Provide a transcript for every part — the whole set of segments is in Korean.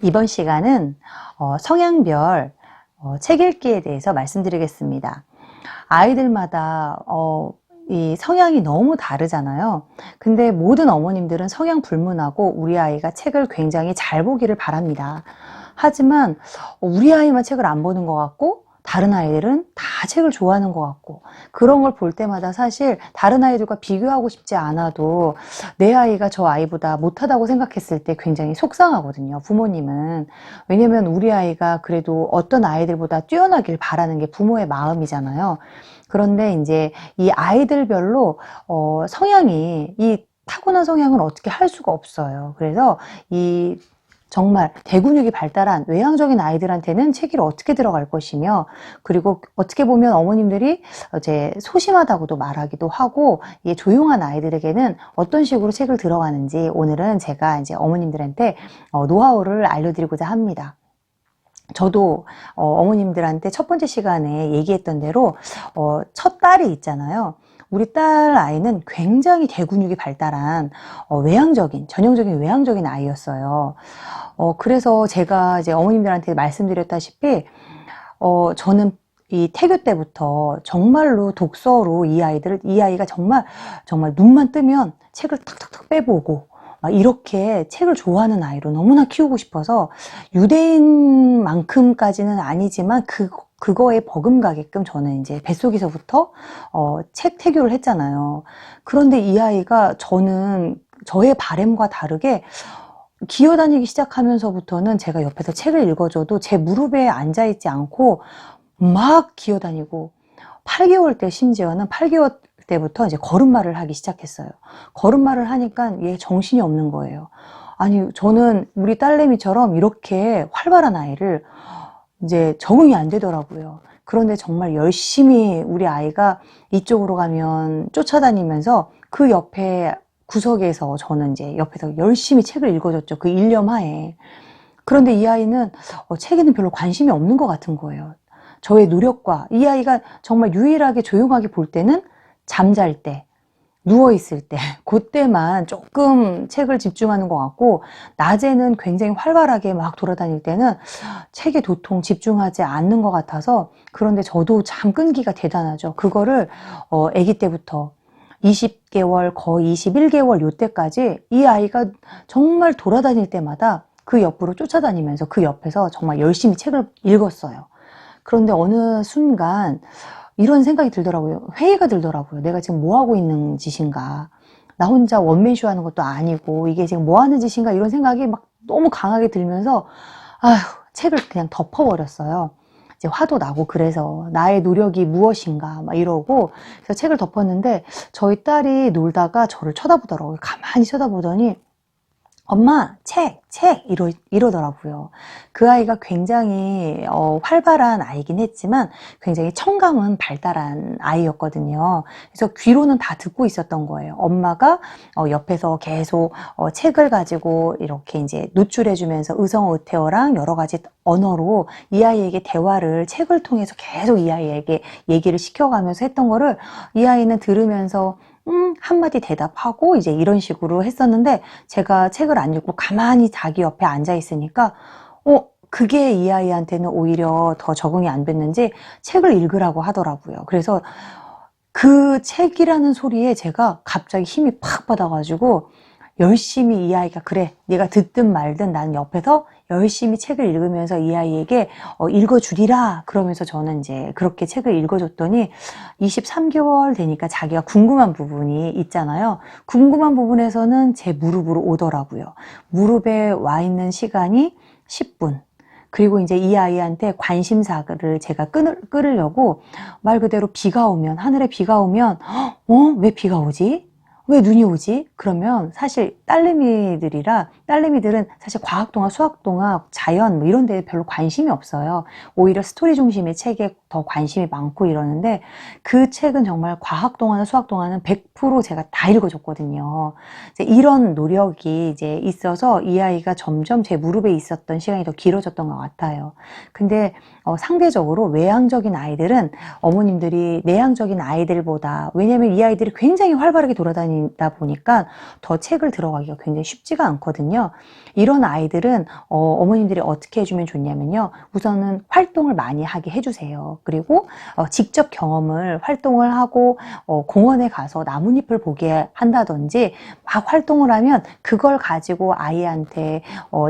이번 시간은 성향별 책 읽기에 대해서 말씀드리겠습니다. 아이들마다 이 성향이 너무 다르잖아요. 근데 모든 어머님들은 성향 불문하고 우리 아이가 책을 굉장히 잘 보기를 바랍니다. 하지만 우리 아이만 책을 안 보는 것 같고 다른 아이들은 다 책을 좋아하는 것 같고, 그런 걸 볼 때마다 사실 다른 아이들과 비교하고 싶지 않아도 내 아이가 저 아이보다 못하다고 생각했을 때 굉장히 속상하거든요, 부모님은. 왜냐면 우리 아이가 그래도 어떤 아이들보다 뛰어나길 바라는 게 부모의 마음이잖아요. 그런데 이제 이 아이들별로 성향이, 이 타고난 성향은 어떻게 할 수가 없어요. 그래서 이 정말 대근육이 발달한 외향적인 아이들한테는 책이 어떻게 들어갈 것이며, 그리고 어떻게 보면 어머님들이 이제 소심하다고도 말하기도 하고, 이 조용한 아이들에게는 어떤 식으로 책을 들어가는지 오늘은 제가 이제 어머님들한테 노하우를 알려드리고자 합니다. 저도 어머님들한테 첫 번째 시간에 얘기했던 대로 첫 딸이 있잖아요. 우리 딸 아이는 굉장히 대근육이 발달한 전형적인 외향적인 아이였어요. 그래서 제가 이제 어머님들한테 말씀드렸다시피 저는 이 태교 때부터 정말로 독서로 이 아이가 정말 눈만 뜨면 책을 탁탁탁 빼보고 이렇게 책을 좋아하는 아이로 너무나 키우고 싶어서, 유대인만큼까지는 아니지만 그거에 버금가게끔 저는 이제 뱃속에서부터 책 태교를 했잖아요. 그런데 이 아이가 저의 바램과 다르게 기어다니기 시작하면서부터는 제가 옆에서 책을 읽어줘도 제 무릎에 앉아있지 않고 막 기어다니고, 8개월 때, 심지어는 8개월 때부터 이제 걸음마를 하기 시작했어요. 걸음마를 하니까 얘 정신이 없는 거예요. 아니, 저는 우리 딸내미처럼 이렇게 활발한 아이를 이제 적응이 안 되더라고요. 그런데 정말 열심히 우리 아이가 이쪽으로 가면 쫓아다니면서 그 옆에 구석에서 저는 이제 옆에서 열심히 책을 읽어줬죠. 그 일념하에. 그런데 이 아이는 책에는 별로 관심이 없는 것 같은 거예요. 저의 노력과, 이 아이가 정말 유일하게 조용하게 볼 때는 잠잘 때, 누워있을 때, 그때만 조금 책을 집중하는 것 같고, 낮에는 굉장히 활발하게 막 돌아다닐 때는 책에 도통 집중하지 않는 것 같아서. 그런데 저도 참 끈기가 대단하죠. 그거를 아기 때부터 20개월, 거의 21개월 요때까지 이 아이가 정말 돌아다닐 때마다 그 옆으로 쫓아다니면서 그 옆에서 정말 열심히 책을 읽었어요. 그런데 어느 순간 이런 생각이 들더라고요. 회의가 들더라고요. 내가 지금 뭐 하고 있는 짓인가? 나 혼자 원맨쇼 하는 것도 아니고 이게 지금 뭐 하는 짓인가? 이런 생각이 막 너무 강하게 들면서 책을 그냥 덮어버렸어요. 이제 화도 나고, 그래서 나의 노력이 무엇인가 막 이러고, 그래서 책을 덮었는데 저희 딸이 놀다가 저를 쳐다보더라고요. 가만히 쳐다보더니 엄마, 책 이러더라고요. 그 아이가 굉장히 활발한 아이긴 했지만 굉장히 청감은 발달한 아이였거든요. 그래서 귀로는 다 듣고 있었던 거예요. 엄마가 옆에서 계속 책을 가지고 이렇게 이제 노출해주면서 의성어태어랑 여러 가지 언어로 이 아이에게 대화를 책을 통해서 계속 이 아이에게 얘기를 시켜가면서 했던 거를 이 아이는 들으면서 한마디 대답하고 이제 이런 식으로 했었는데, 제가 책을 안 읽고 가만히 자기 옆에 앉아 있으니까 그게 이 아이한테는 오히려 더 적응이 안 됐는지 책을 읽으라고 하더라고요. 그래서 그 책이라는 소리에 제가 갑자기 힘이 팍 받아가지고 열심히 이 아이가, 그래, 네가 듣든 말든 나는 옆에서 열심히 책을 읽으면서 이 아이에게 읽어주리라 그러면서 저는 이제 그렇게 책을 읽어줬더니 23개월 되니까 자기가 궁금한 부분이 있잖아요. 궁금한 부분에서는 제 무릎으로 오더라고요. 무릎에 와 있는 시간이 10분. 그리고 이제 이 아이한테 관심사를 제가 끌으려고 말 그대로 비가 오면, 하늘에 비가 오면 왜 비가 오지? 왜 눈이 오지? 그러면 사실 딸내미들은 사실 과학동화, 수학동화, 자연 뭐 이런 데에 별로 관심이 없어요. 오히려 스토리 중심의 책에 더 관심이 많고 이러는데, 그 책은 정말 과학동화나 수학동화는 100% 제가 다 읽어줬거든요. 이제 이런 노력이 이제 있어서 이 아이가 점점 제 무릎에 있었던 시간이 더 길어졌던 것 같아요. 근데 상대적으로 외향적인 아이들은 어머님들이 내향적인 아이들보다, 왜냐면 이 아이들이 굉장히 활발하게 돌아다니다 보니까 더 책을 들어가기가 굉장히 쉽지가 않거든요. 이런 아이들은 어머님들이 어떻게 해주면 좋냐면요. 우선은 활동을 많이 하게 해주세요. 그리고 직접 활동을 하고 공원에 가서 나뭇잎을 보게 한다든지 막 활동을 하면 그걸 가지고 아이한테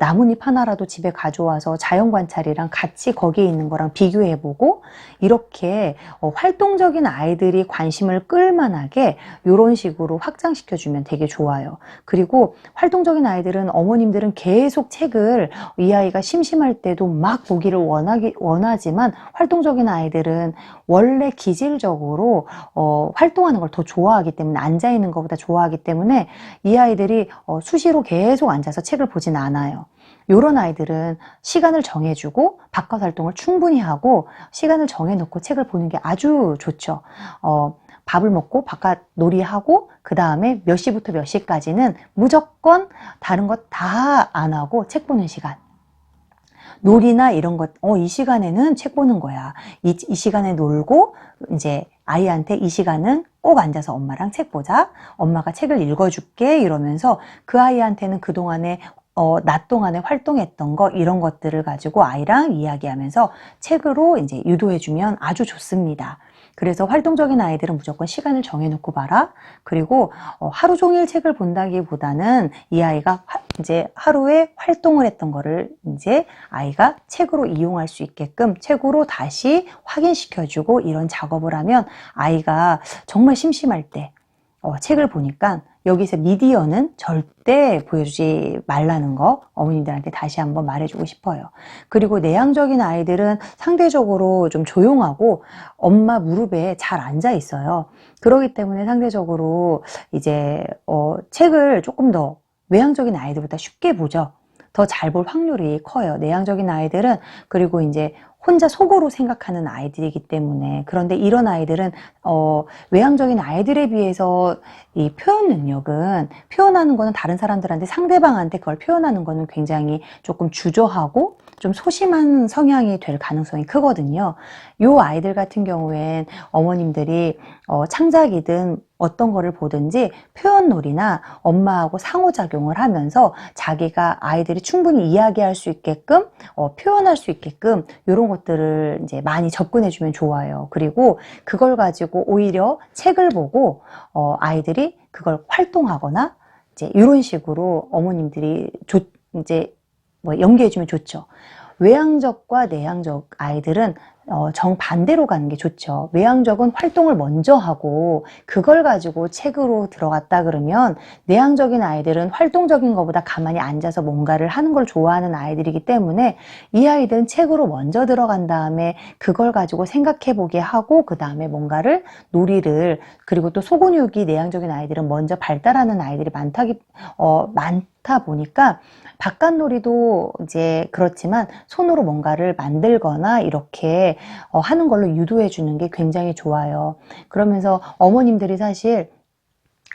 나뭇잎 하나라도 집에 가져와서 자연관찰이랑 같이 거기에 있는 거랑 비교해보고 이렇게 활동적인 아이들이 관심을 끌만하게 이런 식으로 확장시켜주면 되게 좋아요. 그리고 활동적인 아이들은 어머님들은 계속 책을 이 아이가 심심할 때도 막 보기를 원하지만 활동적인 아이들은 원래 기질적으로 활동하는 걸 더 좋아하기 때문에 앉아있는 것보다 좋아하기 때문에 이 아이들이 수시로 계속 앉아서 책을 보진 않아요. 이런 아이들은 시간을 정해주고 바깥 활동을 충분히 하고 시간을 정해놓고 책을 보는 게 아주 좋죠. 밥을 먹고 바깥 놀이하고 그 다음에 몇 시부터 몇 시까지는 무조건 다른 것 다 안 하고 책 보는 시간. 놀이나 이런 것, 이 시간에는 책 보는 거야. 이 시간에 놀고, 이제 아이한테 이 시간은 꼭 앉아서 엄마랑 책 보자. 엄마가 책을 읽어줄게. 이러면서 그 아이한테는 그동안에 낮 동안에 활동했던 거, 이런 것들을 가지고 아이랑 이야기하면서 책으로 이제 유도해주면 아주 좋습니다. 그래서 활동적인 아이들은 무조건 시간을 정해놓고 봐라. 그리고 하루 종일 책을 본다기보다는 이 아이가 이제 하루에 활동을 했던 거를 이제 아이가 책으로 이용할 수 있게끔 책으로 다시 확인시켜주고 이런 작업을 하면 아이가 정말 심심할 때 책을 보니까 여기서 미디어는 절대 보여주지 말라는 거 어머님들한테 다시 한번 말해주고 싶어요. 그리고 내향적인 아이들은 상대적으로 좀 조용하고 엄마 무릎에 잘 앉아 있어요. 그렇기 때문에 상대적으로 이제 책을 조금 더 외향적인 아이들보다 쉽게 보죠. 더 잘 볼 확률이 커요. 내향적인 아이들은. 그리고 이제 혼자 속으로 생각하는 아이들이기 때문에. 그런데 이런 아이들은 외향적인 아이들에 비해서 이 표현 능력은, 표현하는 거는 다른 사람들한테, 상대방한테 그걸 표현하는 거는 굉장히 조금 주저하고 좀 소심한 성향이 될 가능성이 크거든요. 이 아이들 같은 경우엔 어머님들이 창작이든 어떤 거를 보든지 표현놀이나 엄마하고 상호작용을 하면서 자기가 아이들이 충분히 이야기할 수 있게끔 표현할 수 있게끔 이런 것들을 이제 많이 접근해주면 좋아요. 그리고 그걸 가지고 오히려 책을 보고 아이들이 그걸 활동하거나 이제 이런 식으로 어머님들이 이제 연계해주면 좋죠. 외향적과 내향적 아이들은 정반대로 가는 게 좋죠. 외향적은 활동을 먼저 하고 그걸 가지고 책으로 들어갔다 그러면, 내향적인 아이들은 활동적인 것보다 가만히 앉아서 뭔가를 하는 걸 좋아하는 아이들이기 때문에 이 아이들은 책으로 먼저 들어간 다음에 그걸 가지고 생각해 보게 하고 그 다음에 뭔가를 놀이를, 그리고 또 소근육이 내향적인 아이들은 먼저 발달하는 아이들이 많다 보니까 바깥놀이도 이제 그렇지만 손으로 뭔가를 만들거나 이렇게 하는 걸로 유도해 주는 게 굉장히 좋아요. 그러면서 어머님들이 사실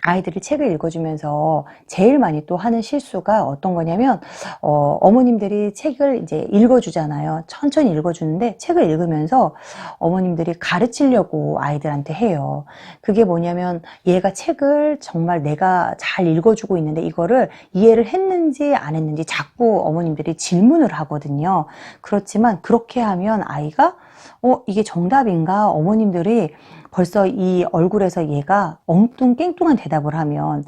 아이들이 책을 읽어주면서 제일 많이 또 하는 실수가 어떤 거냐면, 어머님들이 책을 이제 읽어주잖아요. 천천히 읽어주는데 책을 읽으면서 어머님들이 가르치려고 아이들한테 해요. 그게 뭐냐면, 얘가 책을 정말 내가 잘 읽어주고 있는데 이거를 이해를 했는지 안 했는지 자꾸 어머님들이 질문을 하거든요. 그렇지만 그렇게 하면 아이가 이게 정답인가? 어머님들이 벌써 이 얼굴에서 얘가 엉뚱깽뚱한 대답을 하면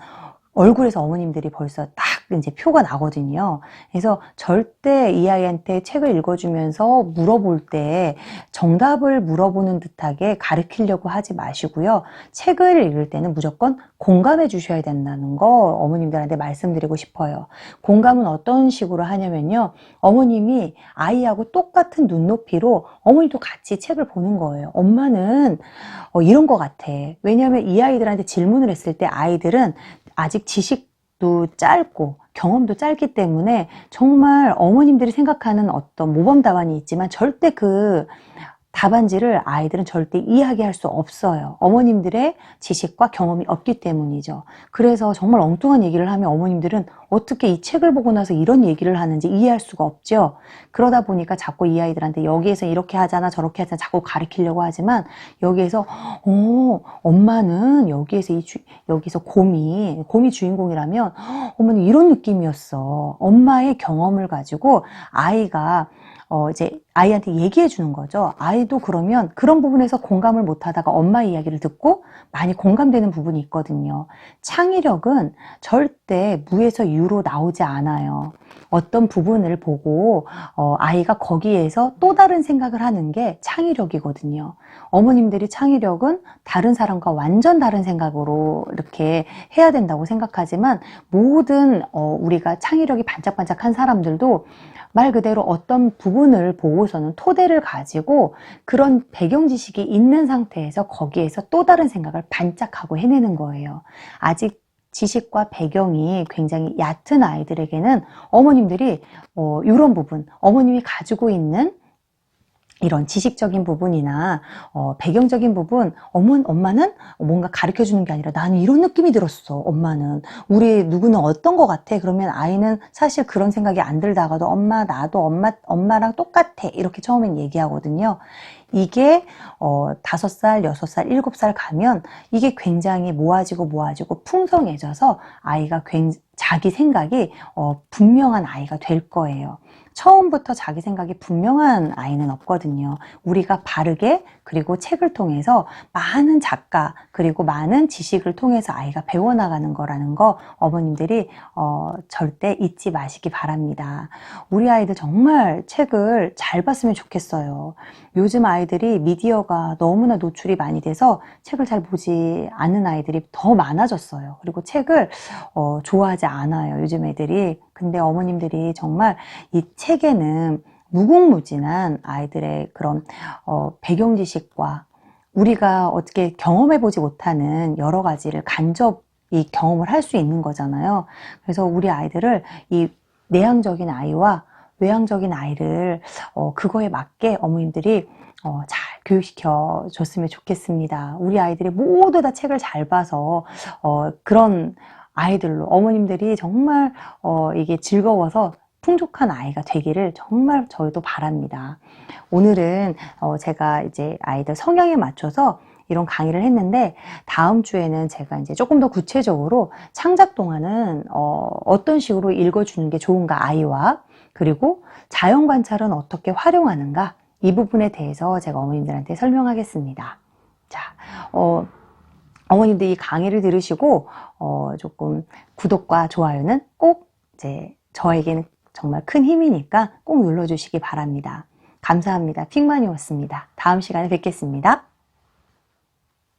얼굴에서 어머님들이 벌써 딱 이제 표가 나거든요. 그래서 절대 이 아이한테 책을 읽어주면서 물어볼 때 정답을 물어보는 듯하게 가르치려고 하지 마시고요. 책을 읽을 때는 무조건 공감해 주셔야 된다는 거 어머님들한테 말씀드리고 싶어요. 공감은 어떤 식으로 하냐면요. 어머님이 아이하고 똑같은 눈높이로 어머니도 같이 책을 보는 거예요. 엄마는 이런 것 같아. 왜냐하면 이 아이들한테 질문을 했을 때 아이들은 아직 지식도 짧고 경험도 짧기 때문에 정말 어머님들이 생각하는 어떤 모범 답안이 있지만 절대 그 답안지를 아이들은 절대 이야기할 수 없어요. 어머님들의 지식과 경험이 없기 때문이죠. 그래서 정말 엉뚱한 얘기를 하면 어머님들은 어떻게 이 책을 보고 나서 이런 얘기를 하는지 이해할 수가 없죠. 그러다 보니까 자꾸 이 아이들한테 여기에서 이렇게 하잖아 저렇게 하잖아 자꾸 가르치려고 하지만 여기에서 엄마는 여기서 곰이 주인공이라면 어머니 이런 느낌이었어. 엄마의 경험을 가지고 아이가 이제 아이한테 얘기해 주는 거죠. 아이도 그러면 그런 부분에서 공감을 못 하다가 엄마 이야기를 듣고 많이 공감되는 부분이 있거든요. 창의력은 절대 무에서 유로 나오지 않아요. 어떤 부분을 보고 아이가 거기에서 또 다른 생각을 하는 게 창의력이거든요. 어머님들이 창의력은 다른 사람과 완전 다른 생각으로 이렇게 해야 된다고 생각하지만 모든 우리가 창의력이 반짝반짝한 사람들도 말 그대로 어떤 부분을 보고서는 토대를 가지고 그런 배경 지식이 있는 상태에서 거기에서 또 다른 생각을 반짝하고 해내는 거예요. 아직 지식과 배경이 굉장히 얕은 아이들에게는 어머님들이 이런 부분, 어머님이 가지고 있는 이런 지식적인 부분이나 배경적인 부분 엄마는 뭔가 가르쳐 주는 게 아니라 나는 이런 느낌이 들었어. 엄마는 우리 누구는 어떤 것 같아? 그러면 아이는 사실 그런 생각이 안 들다가도 엄마 나도 엄마랑 똑같아 이렇게 처음엔 얘기하거든요. 이게 5살, 6살, 7살 가면 이게 굉장히 모아지고 풍성해져서 아이가 자기 생각이 분명한 아이가 될 거예요. 처음부터 자기 생각이 분명한 아이는 없거든요. 우리가 바르게 그리고 책을 통해서 많은 작가 그리고 많은 지식을 통해서 아이가 배워나가는 거라는 거 어머님들이 절대 잊지 마시기 바랍니다. 우리 아이들 정말 책을 잘 봤으면 좋겠어요. 요즘 아이들이 미디어가 너무나 노출이 많이 돼서 책을 잘 보지 않는 아이들이 더 많아졌어요. 그리고 책을 좋아하지 않아요. 요즘 애들이. 근데 어머님들이 정말 이 책에는 무궁무진한 아이들의 그런 배경 지식과 우리가 어떻게 경험해보지 못하는 여러 가지를 간접히 경험을 할 수 있는 거잖아요. 그래서 우리 아이들을 이 내향적인 아이와 외향적인 아이를 그거에 맞게 어머님들이 잘 교육시켜 줬으면 좋겠습니다. 우리 아이들이 모두 다 책을 잘 봐서 그런 아이들로 어머님들이 정말 이게 즐거워서 풍족한 아이가 되기를 정말 저희도 바랍니다. 오늘은 제가 이제 아이들 성향에 맞춰서 이런 강의를 했는데 다음 주에는 제가 이제 조금 더 구체적으로 창작 동화는 어떤 식으로 읽어주는 게 좋은가 아이와 그리고 자연 관찰은 어떻게 활용하는가 이 부분에 대해서 제가 어머님들한테 설명하겠습니다. 자, 어머님들 이 강의를 들으시고 조금 구독과 좋아요는 꼭 이제 저에게는 정말 큰 힘이니까 꼭 눌러주시기 바랍니다. 감사합니다. 핑만이었습니다. 다음 시간에 뵙겠습니다.